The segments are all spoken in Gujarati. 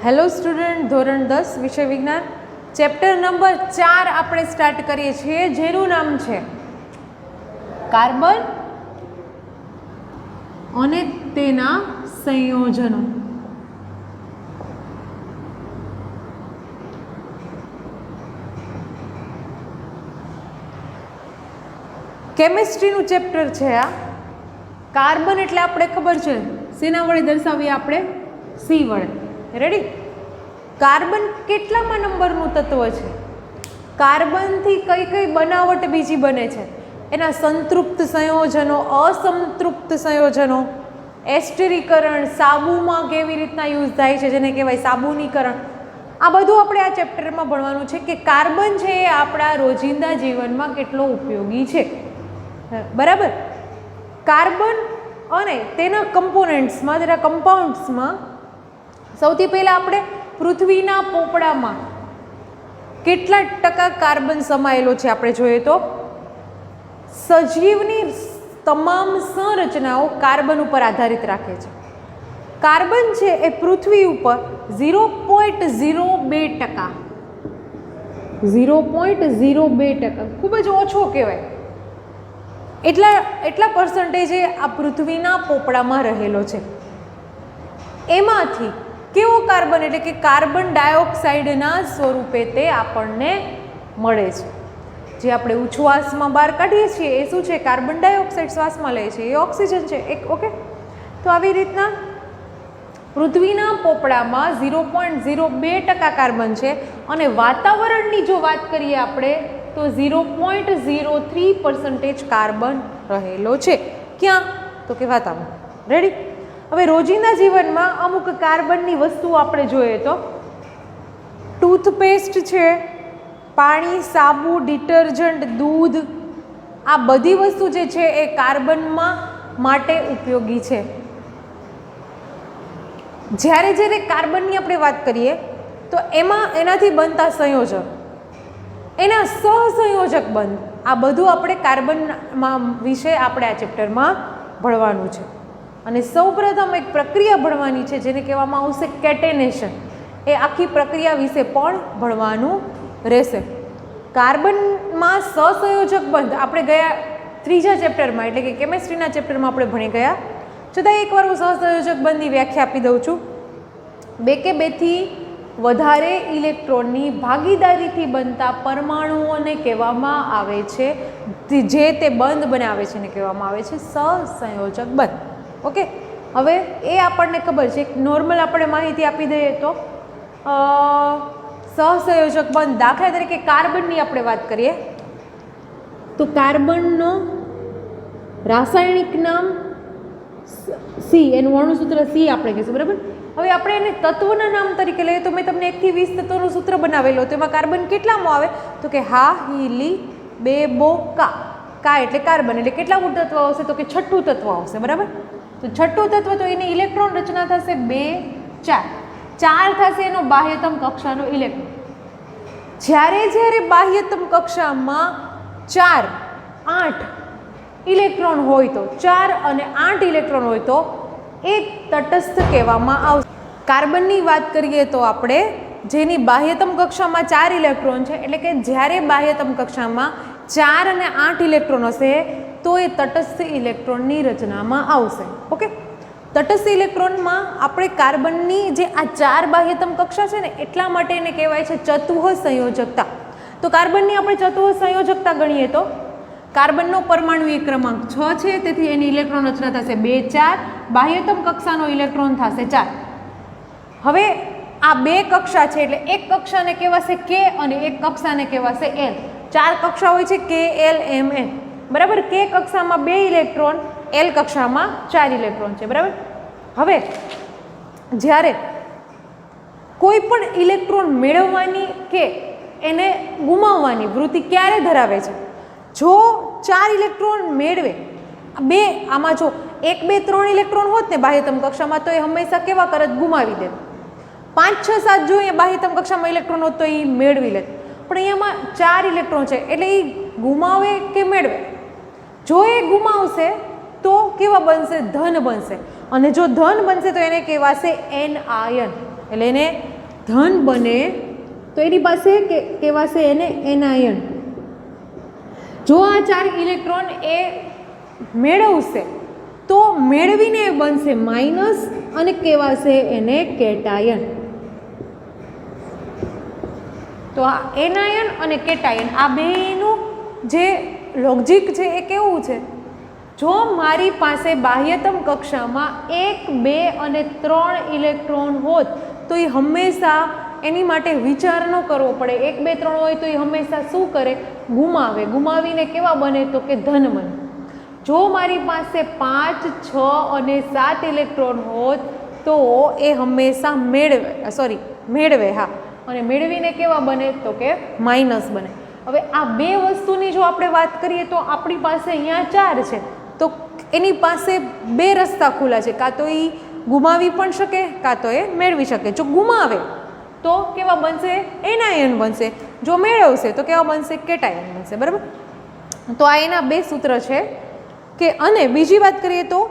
હેલો સ્ટુડન્ટ, ધોરણ 10 વિષય વિજ્ઞાન ચેપ્ટર નંબર 4 આપણે સ્ટાર્ટ કરીએ છીએ, જેનું નામ છે કાર્બન અને તેના સંયોજનો. કેમિસ્ટ્રીનું ચેપ્ટર છે આ. કાર્બન એટલે આપણે ખબર છે શેના વડે દર્શાવીએ આપણે? સી વડે. રેડી? કાર્બન કેટલામાં નંબરનું તત્વ છે? કાર્બનથી કઈ કઈ બનાવટ બીજી બને છે? એના સંતૃપ્ત સંયોજનો, અસંતૃપ્ત સંયોજનો, એસ્ટરીકરણ, સાબુમાં કેવી રીતના યુઝ થાય છે જેને કહેવાય સાબુનીકરણ. આ બધું આપણે આ ચેપ્ટરમાં ભણવાનું છે કે કાર્બન છે એ આપણા રોજિંદા જીવનમાં કેટલો ઉપયોગી છે. બરાબર? કાર્બન અને તેના કમ્પોનન્ટ્સમાં, તેના કમ્પાઉન્ડ્સમાં સૌથી પહેલાં આપણે પૃથ્વીના પોપડામાં કેટલા ટકા કાર્બન સમાયેલો છે આપણે જોઈએ તો સજીવની તમામ સંરચનાઓ કાર્બન ઉપર આધારિત રાખે છે. કાર્બન છે એ પૃથ્વી ઉપર 0.02%, 0.02%, ખૂબ જ ઓછો કહેવાય. એટલા પર્સન્ટેજે આ પૃથ્વીના પોપડામાં રહેલો છે. એમાંથી કેવો કાર્બન એટલે કે કાર્બન ડાયોક્સાઇડના સ્વરૂપે તે આપણને મળે છે. જે આપણે ઉચ્છ્વાસમાં બહાર કાઢીએ છીએ એ શું છે? કાર્બન ડાયોક્સાઇડ શ્વાસમાં લે છે, એ ઓક્સિજન છે. ઓકે, તો આવી રીતના પૃથ્વીના પોપડામાં 0.02% કાર્બન છે અને વાતાવરણની જો વાત કરીએ આપણે તો 0.03% કાર્બન રહેલો છે. ક્યાં? તો કે વાતાવરણ. રેડી? હવે રોજિંદા જીવનમાં અમુક કાર્બનની વસ્તુઓ આપણે જોઈએ તો ટૂથપેસ્ટ છે, પાણી, સાબુ, ડિટર્જન્ટ, દૂધ, આ બધી વસ્તુ જે છે એ કાર્બનમાં માટે ઉપયોગી છે. જ્યારે કાર્બનની આપણે વાત કરીએ તો એનાથી બનતા સંયોજક, એના સહસંયોજક બંધ, આ બધું આપણે કાર્બનમાં વિશે આપણે આ ચેપ્ટરમાં ભણવાનું છે. અને સૌપ્રથમ એક પ્રક્રિયા ભણવાની છે જેને કહેવામાં આવશે કેટેનેશન. એ આખી પ્રક્રિયા વિશે પણ ભણવાનું રહેશે. કાર્બનમાં સહસંયોજક બંધ આપણે ગયા ત્રીજા ચેપ્ટરમાં એટલે કે કેમેસ્ટ્રીના ચેપ્ટરમાં આપણે ભણી ગયા. છતાં એકવાર હું સહસંયોજક બંધની વ્યાખ્યા આપી દઉં છું. બે કે બેથી વધારે ઇલેક્ટ્રોનની ભાગીદારીથી બનતા પરમાણુઓને કહેવામાં આવે છે, જે તે બંધ બનાવે છે ને કહેવામાં આવે છે સહસંયોજક બંધ. ઓકે, હવે એ આપણને ખબર છે. નોર્મલ આપણે માહિતી આપી દઈએ તો સહસંયોજક બંધ, દાખલા તરીકે કાર્બનની આપણે વાત કરીએ તો કાર્બનનો રાસાયણિક નામ સી, એનું અણુસૂત્ર સી આપણે કહીશું. બરાબર? હવે આપણે એને તત્વના નામ તરીકે લઈએ તો મેં તમને 1 થી 20 તત્વનું સૂત્ર બનાવેલું હતું. એમાં કાર્બન કેટલામાં આવે તો કે હા, હી, લી, બે, બો, કા. કા એટલે કાર્બન, એટલે કેટલા મોટું તત્વ આવશે તો કે છઠ્ઠું તત્વ આવશે. બરાબર? તો છઠ્ઠું તત્વ તો એની ઇલેક્ટ્રોન રચના થશે 2, 4 થશે એનો બાહ્યતમ કક્ષાનો ઇલેક્ટ્રોન. જ્યારે બાહ્યતમ કક્ષામાં 4, 8 ઇલેક્ટ્રોન હોય તો 4 અને 8 ઇલેક્ટ્રોન હોય તો એ તટસ્થ કહેવામાં આવશે. કાર્બનની વાત કરીએ તો આપણે જેની બાહ્યતમ કક્ષામાં 4 ઇલેક્ટ્રોન છે, એટલે કે જ્યારે બાહ્યતમ કક્ષામાં 4 અને 8 ઇલેક્ટ્રોન હશે તો એ તટસ્થ ઇલેક્ટ્રોનની રચનામાં આવશે. ઓકે, તટસ્થ ઇલેક્ટ્રોનમાં આપણે કાર્બનની જે આ 4 બાહ્યતમ કક્ષા છે ને એટલા માટે એને કહેવાય છે ચતુઃ સંયોજકતા. તો કાર્બનની આપણે ચતુઃ સંયોજકતા ગણીએ તો કાર્બનનો પરમાણુ ક્રમાંક 6 છે, તેથી એની ઇલેક્ટ્રોન રચના થશે 2, 4, બાહ્યતમ કક્ષાનો ઇલેક્ટ્રોન થશે 4. હવે આ બે કક્ષા છે એટલે એક કક્ષાને કહેવાશે કે અને એક કક્ષાને કહેવાશે એલ. 4 કક્ષા હોય છે કે, એલ, એમ, એન. બરાબર? કે કક્ષામાં 2 ઇલેક્ટ્રોન, એલ કક્ષામાં 4 ઇલેક્ટ્રોન છે. બરાબર? હવે જ્યારે કોઈ પણ ઇલેક્ટ્રોન મેળવવાની કે એને ગુમાવવાની વૃત્તિ ક્યારે ધરાવે છે? જો 4 ઇલેક્ટ્રોન મેળવે, આમાં જો 1, 2, 3 ઇલેક્ટ્રોન હોત ને બાહ્યતમ કક્ષામાં તો એ હંમેશા કેવા કરત? ગુમાવી દે. 5, 6, 7 જો અહીંયા બાહ્યતમ કક્ષામાં ઇલેક્ટ્રોન હોત તો એ મેળવી લે. પણ અહીંયામાં 4 ઇલેક્ટ્રોન છે એટલે એ ગુમાવે કે મેળવે? જો એ ગુમાવશે તો કેવા બનશે? ધન બનશે. અને જો ધન બનશે તો એને કહેવાશે એન આયન. એટલે એને ધન બને તો એની પાસે કહેવાશે એને એનાયન. જો આ 4 ઇલેક્ટ્રોન એ મેળવશે તો મેળવીને બનશે માઇનસ અને કહેવાશે એને કેટાયન. તો આ એનાયન અને કેટાયન આ બેનું જે લોજિક છે એ કેવું છે? જો મારી પાસે બાહ્યતમ કક્ષામાં 1, 2 અને 3 ઇલેક્ટ્રોન હોત તો એ હંમેશા એની માટે વિચાર ન કરવો પડે. 1, 2, 3 હોય તો એ હંમેશા શું કરે? ગુમાવે. ગુમાવીને કેવા બને? તો કે ધન બને. જો મારી પાસે 5, 6 અને 7 ઇલેક્ટ્રોન હોત તો એ હંમેશા મેળવે અને મેળવીને કેવા બને? તો કે માઇનસ બને. હવે આ બે વસ્તુની જો આપણે વાત કરીએ તો આપણી પાસે અહીંયા 4 છે તો એની પાસે 2 રસ્તા ખુલ્લા છે. કાં તો એ ગુમાવી પણ શકે, કાં તો એ મેળવી શકે. જો ગુમાવે તો કેવા બનશે? એનાયન બનશે. જો મેળવશે તો કેવા બનશે? કેટાયન બનશે. બરાબર. તો આ એના 2 સૂત્ર છે કે. અને બીજી વાત કરીએ તો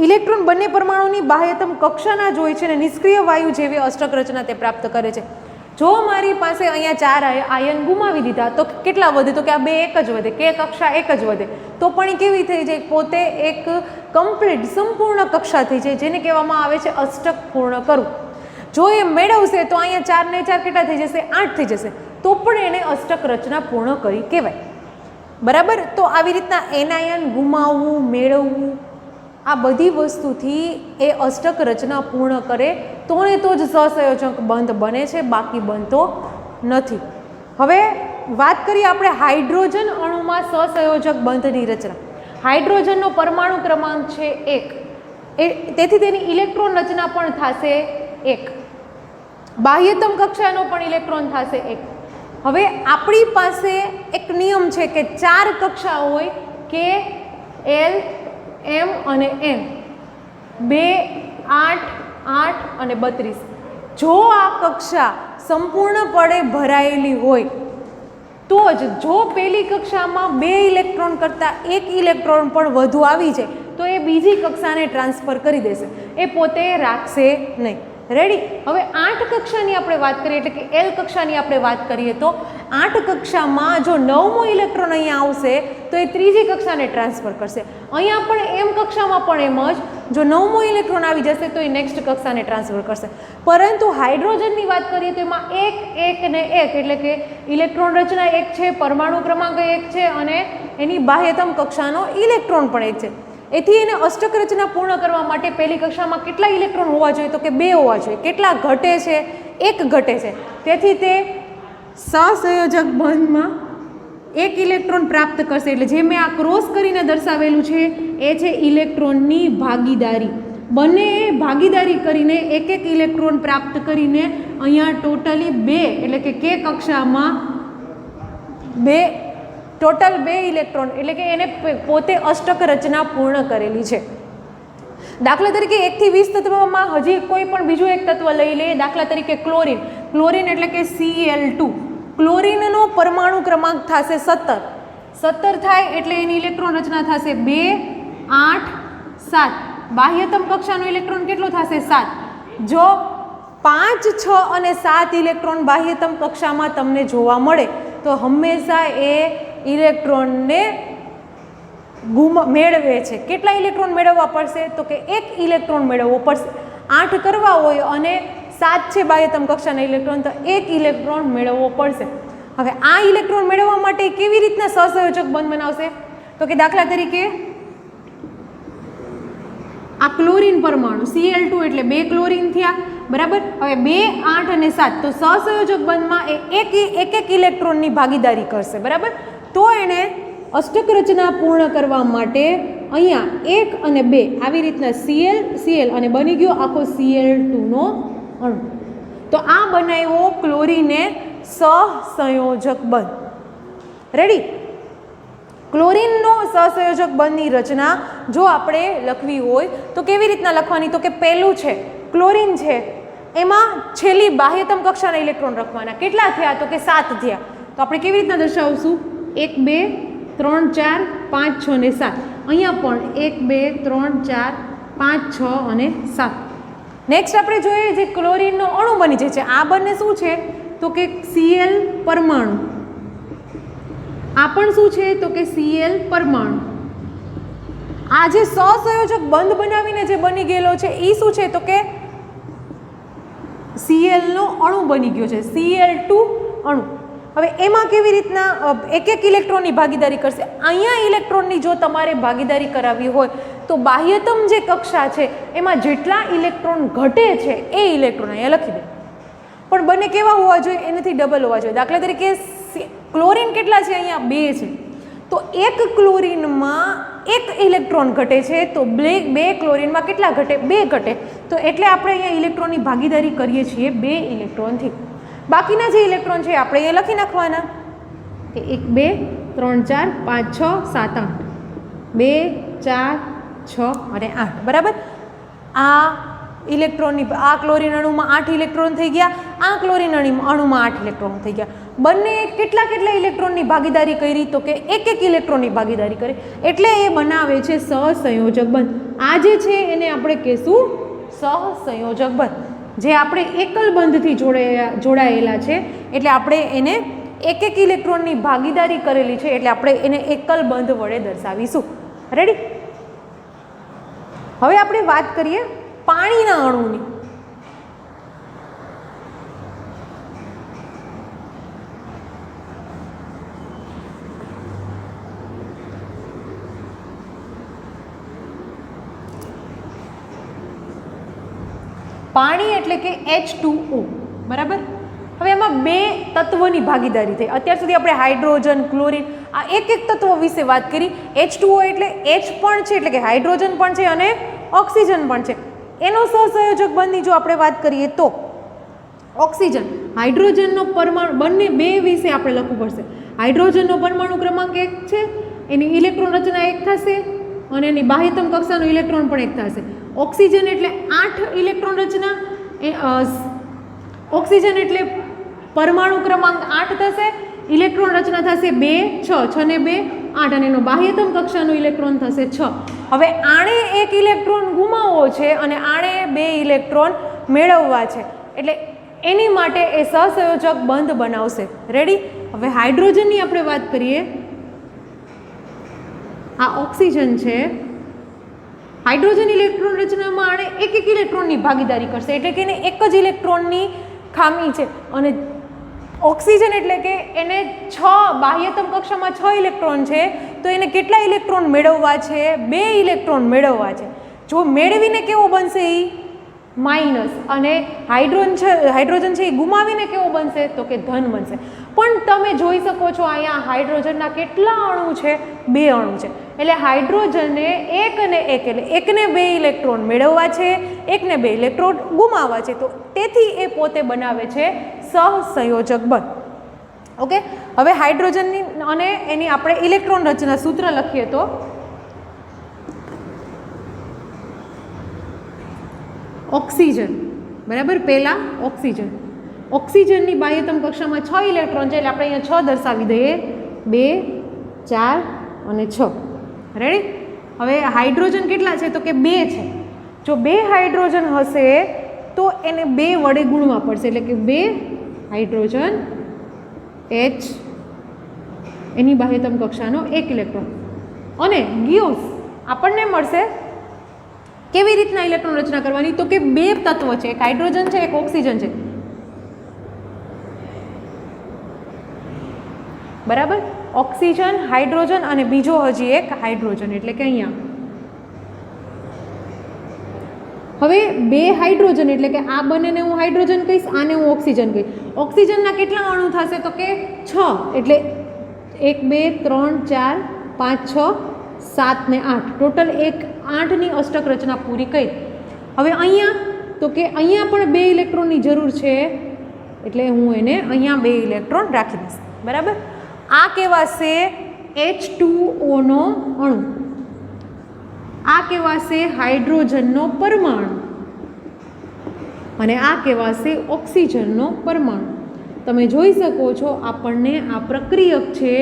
ઇલેક્ટ્રોન બંને પરમાણુની બાહ્યતમ કક્ષાના જ હોય છે અને નિષ્ક્રિય વાયુ જેવી અષ્ટક રચના તે પ્રાપ્ત કરે છે. જો મારી પાસે અહીંયા 4 આયન ગુમાવી દીધા તો કેટલા વધે? તો કે આ 2 એક જ વધે, કે કક્ષા એક જ વધે. તો પણ એ કેવી થઈ જાય? પોતે એક કમ્પ્લીટ સંપૂર્ણ કક્ષા થઈ જાય, જેને કહેવામાં આવે છે અષ્ટક પૂર્ણ કરવું. જો એ મેળવશે તો અહીંયા 4 ને 4 કેટલા થઈ જશે? 8 થઈ જશે. તો પણ એને અષ્ટક રચના પૂર્ણ કરી કહેવાય. બરાબર. તો આવી રીતના એનાયન ગુમાવવું, મેળવવું, આ બધી વસ્તુથી એ અષ્ટક રચના પૂર્ણ કરે તો ને તો જ સહસંયોજક બંધ બને છે, બાકી બનતો નથી. હવે વાત કરીએ આપણે હાઇડ્રોજન અણુમાં સહસંયોજક બંધની રચના. હાઇડ્રોજનનો પરમાણુ ક્રમાંક છે 1, તેથી તેની ઇલેક્ટ્રોન રચના પણ થશે 1. બાહ્યતમ કક્ષાનો પણ ઇલેક્ટ્રોન થશે 1. હવે આપણી પાસે એક નિયમ છે કે 4 કક્ષા હોય, કે L, M અને N. 2, 8, 8 અને 32. જો આ કક્ષા સંપૂર્ણપણે ભરાયેલી હોય તો જ, જો પહેલી કક્ષામાં 2 ઇલેક્ટ્રોન કરતાં 1 ઇલેક્ટ્રોન પણ વધુ આવી જાય તો એ બીજી કક્ષાને ટ્રાન્સફર કરી દેશે, એ પોતે રાખશે નહીં. રેડી. હવે 8 કક્ષાની આપણે વાત કરીએ, એટલે કે L કક્ષાની આપણે વાત કરીએ તો 8 કક્ષામાં જો 9મો ઇલેક્ટ્રોન અહીંયા આવશે તો એ ત્રીજી કક્ષાને ટ્રાન્સફર કરશે. અહીંયા પણ M કક્ષામાં પણ એમ જ, જો 9મો ઇલેક્ટ્રોન આવી જશે તો એ નેક્સ્ટ કક્ષાને ટ્રાન્સફર કરશે. પરંતુ હાઇડ્રોજનની વાત કરીએ તો એમાં 1, 1 ને 1, એટલે કે ઇલેક્ટ્રોન રચના 1 છે, પરમાણુ ક્રમાંક 1 છે અને એની બાહ્યતમ કક્ષાનો ઇલેક્ટ્રોન પણ 1 છે. એથી એને અષ્ટક રચના પૂર્ણ કરવા માટે પહેલી કક્ષામાં કેટલા ઇલેક્ટ્રોન હોવા જોઈએ? તો કે 2 હોવા જોઈએ. કેટલા ઘટે છે? 1 ઘટે છે. તેથી તે સહસંયોજક બંધમાં 1 ઇલેક્ટ્રોન પ્રાપ્ત કરશે. એટલે જે મેં આ ક્રોસ કરીને દર્શાવેલું છે એ છે ઇલેક્ટ્રોનની ભાગીદારી. બંને ભાગીદારી કરીને 1 ઇલેક્ટ્રોન પ્રાપ્ત કરીને અહીંયા ટોટલી 2, એટલે કે K કક્ષામાં 2 ટોટલ 2 ઇલેક્ટ્રોન, એટલે કે એને પોતે અષ્ટક રચના પૂર્ણ કરેલી છે. દાખલા તરીકે 1 થી 20 તત્વમાં હજી કોઈ પણ બીજું એક તત્વ લઈ લઈએ. દાખલા તરીકે ક્લોરીન. ક્લોરીન એટલે કે Cl2. ક્લોરીનનો પરમાણુ ક્રમાંક થશે 17. 17 થાય એટલે એની ઇલેક્ટ્રોન રચના થશે 2, 8, 7. બાહ્યતમ કક્ષાનો ઇલેક્ટ્રોન કેટલો થશે? 7. જો 5, 6 અને 7 ઇલેક્ટ્રોન બાહ્યતમ કક્ષામાં તમને જોવા મળે તો હંમેશા એ ઇલેક્ટ્રોનને મેળવે છે. કેટલા ઇલેક્ટ્રોન મેળવવા પડશે? તો કે 1 ઇલેક્ટ્રોન મેળવવો પડશે. 8 કરવા હોય અને 7 છે બાહ્યતમ કક્ષાના ઇલેક્ટ્રોન, તો 1 ઇલેક્ટ્રોન મેળવવો પડશે. હવે આ ઇલેક્ટ્રોન મેળવવા માટે કેવી રીતના સહસંયોજક બંધ બનાવશે? તો કે દાખલા તરીકે આ ક્લોરીન પરમાણુ Cl2 એટલે 2 ક્લોરીન થયા. બરાબર. હવે 2, 8 અને 7 તો સહસંયોજક બંધમાં એ એક ઇલેક્ટ્રોનની ભાગીદારી કરશે. બરાબર. તો એને અષ્ટક રચના પૂર્ણ કરવા માટે અહીંયા 1 અને 2 આવી રીતના Cl અને બની ગયો આખો Cl2નો અણુ. તો આ બનાવ્યો ક્લોરીને સહસંયોજક બંધ. રેડી. ક્લોરીનનો સહસંયોજક બંધની રચના જો આપણે લખવી હોય તો કેવી રીતના લખવાની? તો કે પહેલું છે ક્લોરીન છે, એમાં છેલ્લી બાહ્યતમ કક્ષાના ઇલેક્ટ્રોન રાખવાના. કેટલા થયા? તો કે 7 થયા. તો આપણે કેવી રીતના દર્શાવશું? 1, 2, 3, 4, 5, 6 અને 7. અહીંયા પણ 1, 2, 3, 4, 5, 6 અને 7. નેક્સ્ટ આપણે જોઈએ જે ક્લોરીનનો અણુ બની જાય છે, આ બંને શું છે તો કે Cl પરમાણુ, આ પણ શું છે તો કે Cl પરમાણુ. આ જે સહસંયોજક બંધ બનાવીને જે બની ગયેલો છે એ શું છે તો કે Cl નો અણુ બની ગયો છે, Cl2 અણુ. હવે એમાં કેવી રીતના એક એક ઇલેક્ટ્રોનની ભાગીદારી કરશે. અહીંયા ઇલેક્ટ્રોનની જો તમારે ભાગીદારી કરાવવી હોય તો બાહ્યતમ જે કક્ષા છે એમાં જેટલા ઇલેક્ટ્રોન ઘટે છે એ ઇલેક્ટ્રોન અહીંયા લખી દે. પણ બંને કેવા હોવા જોઈએ? એનાથી ડબલ હોવા જોઈએ. દાખલા તરીકે ક્લોરીન કેટલા છે? અહીંયા 2 છે, તો એક ક્લોરીનમાં એક ઇલેક્ટ્રોન ઘટે છે, તો બે ક્લોરીનમાં કેટલા ઘટે? 2 ઘટે. તો એટલે આપણે અહીંયા ઇલેક્ટ્રોનની ભાગીદારી કરીએ છીએ 2 ઇલેક્ટ્રોનથી. બાકીના જે ઇલેક્ટ્રોન છે આપણે એ લખી નાખવાના કે 1 2 3 4 5 6 7 8, 2 4 6 અને 8. બરાબર. આ ઇલેક્ટ્રોનની આ ક્લોરીન અણુમાં 8 ઇલેક્ટ્રોન થઈ ગયા, આ ક્લોરીન અણુમાં 8 ઇલેક્ટ્રોન થઈ ગયા. બંને કેટલા ઇલેક્ટ્રોનની ભાગીદારી કરી? તો કે એક ઇલેક્ટ્રોનની ભાગીદારી કરી, એટલે એ બનાવે છે સહસંયોજક બંધ. આ જે છે એને આપણે કહીશું સહસંયોજક બંધ. જે આપણે એકલ બંધથી જોડાયેલા છે એટલે આપણે એને એક ઇલેક્ટ્રોનની ભાગીદારી કરેલી છે એટલે આપણે એને એકલ બંધ વડે દર્શાવીશું. રેડી? હવે આપણે વાત કરીએ પાણીના અણુની. પાણી એટલે કે H2O. બરાબર. હવે એમાં 2 તત્વોની ભાગીદારી થઈ. અત્યાર સુધી આપણે હાઇડ્રોજન, ક્લોરીન આ એક તત્વો વિશે વાત કરી. H2O એટલે H પણ છે એટલે કે હાઇડ્રોજન પણ છે અને ઓક્સિજન પણ છે. એનો સહસંયોજક બંધની જો આપણે વાત કરીએ તો ઓક્સિજન, હાઇડ્રોજનનો પરમાણુ, બંને 2 વિશે આપણે લખવું પડશે. હાઇડ્રોજનનો પરમાણુ ક્રમાંક 1 છે, એની ઇલેક્ટ્રોન રચના 1 થશે અને એની બાહ્યતમ કક્ષાનો ઇલેક્ટ્રોન પણ 1 થશે. ઓક્સિજન એટલે 8 ઇલેક્ટ્રોન રચના, ઓક્સિજન એટલે પરમાણુ ક્રમાંક 8 થશે, ઇલેક્ટ્રોન રચના થશે 2 6, 6 ને 2 8 અને એનો બાહ્યતમ કક્ષાનો ઇલેક્ટ્રોન થશે 6. હવે આણે 1 ઇલેક્ટ્રોન ગુમાવવો છે અને આણે 2 ઇલેક્ટ્રોન મેળવવા છે એટલે એની માટે એ સહસંયોજક બંધ બનાવશે. રેડી? હવે હાઇડ્રોજનની આપણે વાત કરીએ. આ ઓક્સિજન છે, હાઇડ્રોજન ઇલેક્ટ્રોન રચનામાં આણે એક ઇલેક્ટ્રોનની ભાગીદારી કરશે એટલે કે એને એક જ ઇલેક્ટ્રોનની ખામી છે. અને ઓક્સિજન એટલે કે એને 6 બાહ્યતમ કક્ષામાં 6 ઇલેક્ટ્રોન છે, તો એને કેટલા ઇલેક્ટ્રોન મેળવવા છે? 2 ઇલેક્ટ્રોન મેળવવા છે. જો મેળવીને કેવો બનશે? એ માઇનસ. અને હાઇડ્રોજન છે એ ગુમાવીને કેવો બનશે? તો કે ધન બનશે. પણ તમે જોઈ શકો છો અહીંયા હાઇડ્રોજનના કેટલા અણુ છે? 2 અણુ છે. એટલે હાઇડ્રોજનને 1 અને 1 એટલે એકને 2 ઇલેક્ટ્રોન મેળવવા છે, એકને 2 ઇલેક્ટ્રોન ગુમાવવા છે. તો તેથી એ પોતે બનાવે છે સહસંયોજક બંધ. ઓકે. હવે હાઇડ્રોજનની અને એની આપણે ઇલેક્ટ્રોન રચના સૂત્ર લખીએ તો ઓક્સિજન. બરાબર. પહેલા ઓક્સિજન, ઓક્સિજનની બાહ્યતમ કક્ષામાં 6 ઇલેક્ટ્રોન છે એટલે આપણે અહીંયા 6 દર્શાવી દઈએ. 2 4 અને 6. રેડી? હવે હાઇડ્રોજન કેટલા છે? તો કે 2 છે. જો 2 હાઇડ્રોજન હશે તો એને 2 વડે ગુણવા પડશે એટલે કે 2 હાઇડ્રોજન H, એની બાહ્યતમ કક્ષાનો 1 ઇલેક્ટ્રોન. અને ગિયોસ આપણને મળશે. કેવી રીતના ઇલેક્ટ્રોન રચના કરવાની? તો કે 2 તત્વ છે, એક હાઇડ્રોજન છે, એક ઓક્સિજન છે. બરાબર. ઓક્સિજન, હાઇડ્રોજન અને બીજો હજી એક હાઇડ્રોજન એટલે કે અહીંયા. હવે 2 હાઇડ્રોજન એટલે કે આ બંનેને હું હાઇડ્રોજન કહીશ, આને હું ઓક્સિજન કહીશ. ઓક્સિજનના કેટલા અણુ થશે? તો કે 6 એટલે 1 2 3 4 5 6 7 ને 8, ટોટલ 8ની અષ્ટક રચના પૂરી કરી. હવે અહીંયા તો કે અહીંયા પણ 2 ઇલેક્ટ્રોનની જરૂર છે એટલે હું એને અહીંયા 2 ઇલેક્ટ્રોન રાખી દઈશ. બરાબર. આ કહેવાશે H2O નો અણુ, આ કહેવાશે હાઇડ્રોજનનો પરમાણુ અને આ કહેવાશે ઓક્સિજનનો પરમાણુ. તમે જોઈ શકો છો આપણને આ પ્રક્રિયક છે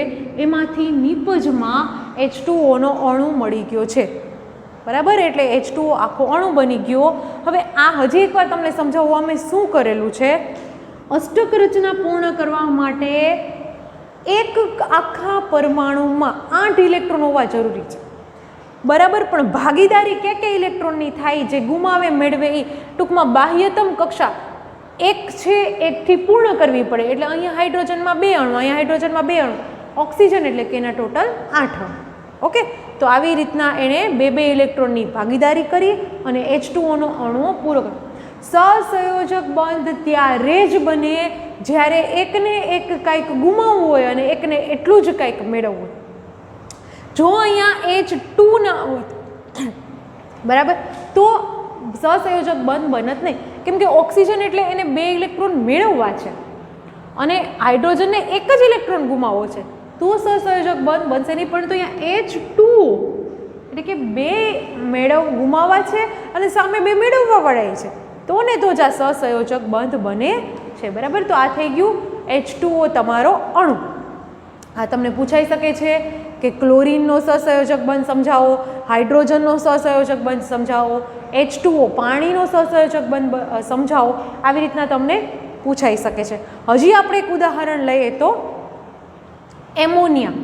એમાંથી નિપજમાં H2O નો અણુ મળી ગયો છે. બરાબર, એટલે H2O આખો અણુ બની ગયો. હવે આ હજી એકવાર તમને સમજાવવા અમે શું કરેલું છે. અષ્ટક રચના પૂર્ણ કરવા માટે એક આખા પરમાણુમાં 8 ઇલેક્ટ્રોન હોવા જરૂરી છે, બરાબર. પણ ભાગીદારી કે ઇલેક્ટ્રોનની થાય, જે ગુમાવે મેળવે એ ટૂંકમાં બાહ્યતમ કક્ષા એક છે, એકથી પૂર્ણ કરવી પડે. એટલે અહીંયા હાઇડ્રોજનમાં 2 અણુ, અહીંયા હાઇડ્રોજનમાં 2 અણુ, ઓક્સિજન એટલે કે એના ટોટલ 8 અણુ. ઓકે, તો આવી રીતના એણે 2 ઇલેક્ટ્રોનની ભાગીદારી કરી અને H2O અણુઓ પૂરો કર્યો. સહસંયોજક બંધ ત્યારે જ બને જ્યારે એકને એક કંઈક ગુમાવવું હોય અને એકને એટલું જ કંઈક મેળવવું હોય. જો અહીંયા H2 ના હોય, બરાબર, તો સહસંયોજક બંધ બને જ નહીં, કેમ કે ઓક્સિજન એટલે એને 2 ઇલેક્ટ્રોન મેળવવા છે અને હાઇડ્રોજનને એક જ ઇલેક્ટ્રોન ગુમાવવો છે, તો સહસંયોજક બંધ બનશે નહીં. પણ તો અહીંયા H2 એટલે કે 2 ગુમાવવા છે અને સામે 2 મેળવવા વાળા છે, તો ને તો જ આ સહસંયોજક બંધ બને છે, બરાબર. તો આ થઈ ગયું H2O તમારો અણુ. આ તમને પૂછાઈ શકે છે કે ક્લોરીનનો સહસંયોજક બંધ સમજાવો, હાઇડ્રોજનનો સહસંયોજક બંધ સમજાવો, H2O પાણીનો સહસંયોજક બંધ સમજાવો, આવી રીતના તમને પૂછાઈ શકે છે. હજી આપણે એક ઉદાહરણ લઈએ તો એમોનિયા.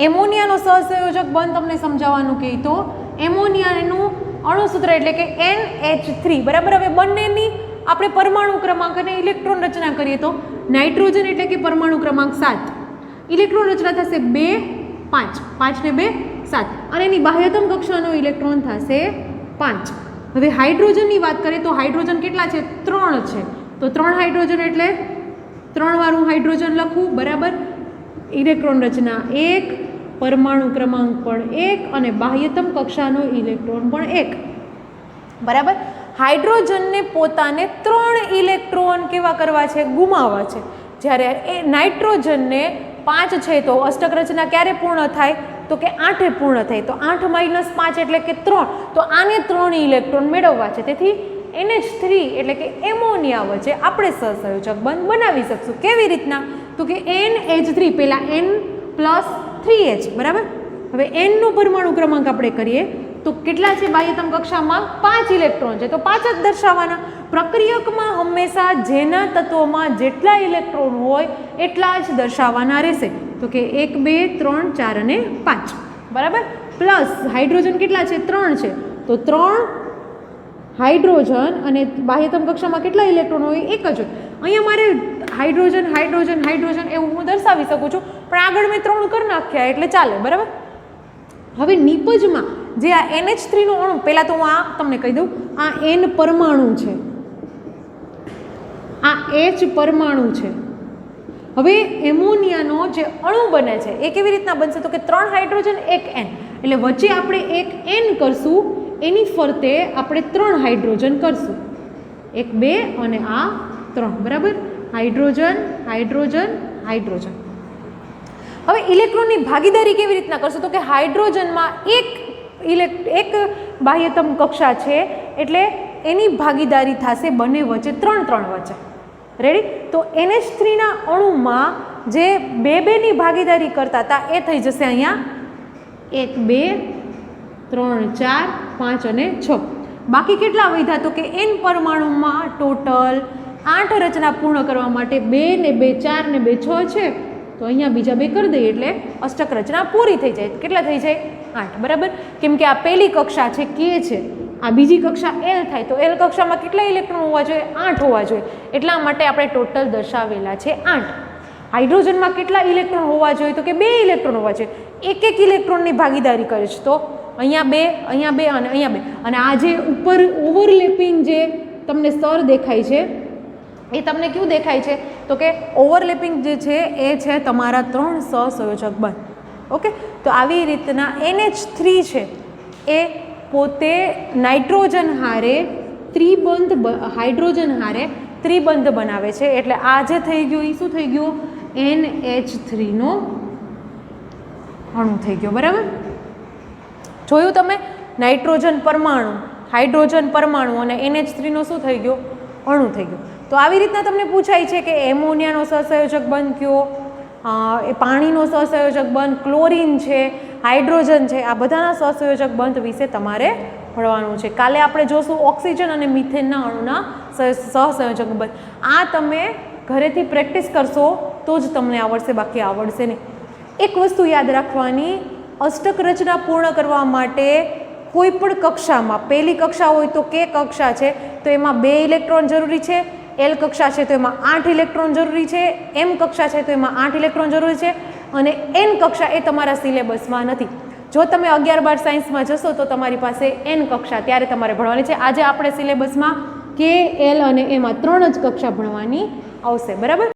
એમોનિયાનો સહસંયોજક બંધ તમને સમજાવવાનું કહે તો એમોનિયાનું અણુસૂત્ર એટલે કે NH3, બરાબર. હવે બંનેની આપણે પરમાણુ ક્રમાંક અને ઇલેક્ટ્રોન રચના કરીએ તો નાઇટ્રોજન એટલે કે પરમાણુ ક્રમાંક 7, ઇલેક્ટ્રોન રચના થશે 2 5, 5 ને 2 7, અને એની બાહ્યતમ કક્ષાનો ઇલેક્ટ્રોન થશે 5. હવે હાઇડ્રોજનની વાત કરીએ તો હાઇડ્રોજન કેટલા છે? 3 છે, તો 3 હાઇડ્રોજન એટલે 3 વાળું હાઇડ્રોજન લખવું, બરાબર. ઇલેક્ટ્રોન રચના 1, પરમાણુ ક્રમાંક પણ 1 અને બાહ્યતમ કક્ષાનો ઇલેક્ટ્રોન પણ 1, બરાબર. હાઇડ્રોજનને પોતાને 3 ઇલેક્ટ્રોન કેવા કરવા છે? ગુમાવવા છે. જ્યારે એ નાઇટ્રોજનને 5 છે, તો અષ્ટક રચના ક્યારે પૂર્ણ થાય? તો કે 8 પૂર્ણ થાય. તો 8 - 5 એટલે કે 3, તો આને 3 ઇલેક્ટ્રોન મેળવવા છે. તેથી NH3 એટલે કે એમોનિયા વચ્ચે આપણે સહસંયોજક બંધ બનાવી શકશું. કેવી રીતના? તો કે NH3 પહેલાં N+3H, બરાબર. હવે N નો પરમાણુ ક્રમાંક આપણે કરીએ તો કેટલા છે? બાહ્યતમ કક્ષામાં 5 ઇલેક્ટ્રોન છે, તો 5 જ દર્શાવવાના. પ્રક્રિયકમાં હંમેશા જેના તત્વોમાં જેટલા ઇલેક્ટ્રોન હોય એટલા જ દર્શાવવાના રહેશે. તો કે 1 2 3 4 અને 5, બરાબર. પ્લસ હાઇડ્રોજન કેટલા છે? 3 છે, તો 3 હાઇડ્રોજન અને બાહ્યતમ કક્ષામાં કેટલા ઇલેક્ટ્રોન હોય? 1 જ હોય. અહીંયા મારે હાઇડ્રોજન હાઇડ્રોજન હાઇડ્રોજન એવું હું દર્શાવી શકું છું, પણ આગળ મેં 3 કરી નાખ્યા એટલે ચાલે, બરાબર. હવે નિપજમાં જે આ NH3 નો અણુ, પહેલાં તો હું આ તમને કહી દઉં, આ N પરમાણુ છે, આ H પરમાણુ છે. હવે એમોનિયાનો જે અણુ બને છે એ કેવી રીતના બનશે? તો કે 3 હાઇડ્રોજન 1 N, એટલે વચ્ચે આપણે 1 N કરશું, એની ફરતે આપણે 3 હાઇડ્રોજન કરશું, 1 2 અને આ 3, બરાબર. Hydrogen hydrogen hydrogen. હવે ઇલેક્ટ્રોનની ભાગીદારી કેવી રીતના કરશું? તો કે હાઇડ્રોજનમાં એક બાહ્યતમ કક્ષા છે, એટલે એની ભાગીદારી થશે બંને વચ્ચે 3 3 વચ્ચે. રેડી? તો NH3 ના અણુમાં જે 2 ની ભાગીદારી કરતા હતા એ થઈ જશે અહીંયા 1 2 3 4 5 અને 6. બાકી કેટલા વધ્યા? તો કે N પરમાણુમાં ટોટલ 8 રચના પૂર્ણ કરવા માટે 2 ને 2 4 ને 2 6 છે, તો અહીંયા બીજા 2 કરી દઈએ એટલે અષ્ટક રચના પૂરી થઈ જાય. કેટલા થઈ જાય? 8, બરાબર. કેમ કે આ પહેલી કક્ષા છે K છે, આ બીજી કક્ષા L થાય, તો L કક્ષામાં કેટલા ઇલેક્ટ્રોન હોવા જોઈએ? 8 હોવા જોઈએ. એટલા માટે આપણે ટોટલ દર્શાવેલા છે 8. હાઇડ્રોજનમાં કેટલા ઇલેક્ટ્રોન હોવા જોઈએ? તો કે 2 ઇલેક્ટ્રોન હોવા જોઈએ. એક ઇલેક્ટ્રોનની ભાગીદારી કરે છે, તો અહીંયા 2 અહીંયા 2 અને અહીંયા 2. અને આ જે ઉપર ઓવરલેપિંગ જે તમને સ્તર દેખાય છે એ તમને કેવું દેખાય છે? તો કે ઓવરલેપિંગ જે છે એ છે તમારા 3 સહસંયોજક બંધ. ઓકે, તો આવી રીતના NH3 છે એ પોતે નાઇટ્રોજન હારે હાઇડ્રોજન હારે ત્રિબંધ બનાવે છે. એટલે આ જે થઈ ગયું એ શું થઈ ગયું? NH3 નો અણુ થઈ ગયો, બરાબર. જોયું તમે? નાઇટ્રોજન પરમાણુ, હાઇડ્રોજન પરમાણુ અને NH3 નો શું થઈ ગયો? અણુ થઈ ગયો. તો આવી રીતના તમને પૂછાય છે કે એમોનિયાનો સહસંયોજક બંધ કયો, એ પાણીનો સહસંયોજક બંધ, ક્લોરીન છે, હાઇડ્રોજન છે, આ બધાના સહસંયોજક બંધ વિશે તમારે ભણવાનું છે. કાલે આપણે જોશું ઓક્સિજન અને મિથેનના અણુના સહસંયોજક બંધ. આ તમે ઘરેથી પ્રેક્ટિસ કરશો તો જ તમને આવડશે, બાકી આવડશે નહીં. એક વસ્તુ યાદ રાખવાની, અષ્ટક રચના પૂર્ણ કરવા માટે કોઈ પણ કક્ષામાં, પહેલી કક્ષા હોય તો કે કક્ષા છે તો એમાં 2 ઇલેક્ટ્રોન જરૂરી છે, એલ કક્ષા છે તો એમાં 8 ઇલેક્ટ્રોન જરૂરી છે, એમ કક્ષા છે તો એમાં 8 ઇલેક્ટ્રોન જરૂરી છે, અને એન કક્ષા એ તમારા સિલેબસમાં નથી. જો તમે 11-12 સાયન્સમાં જશો તો તમારી પાસે એન કક્ષા ત્યારે તમારે ભણવાની છે. આજે આપણે સિલેબસમાં કે, એલ અને એમાં 3 જ કક્ષા ભણવાની આવશે, બરાબર.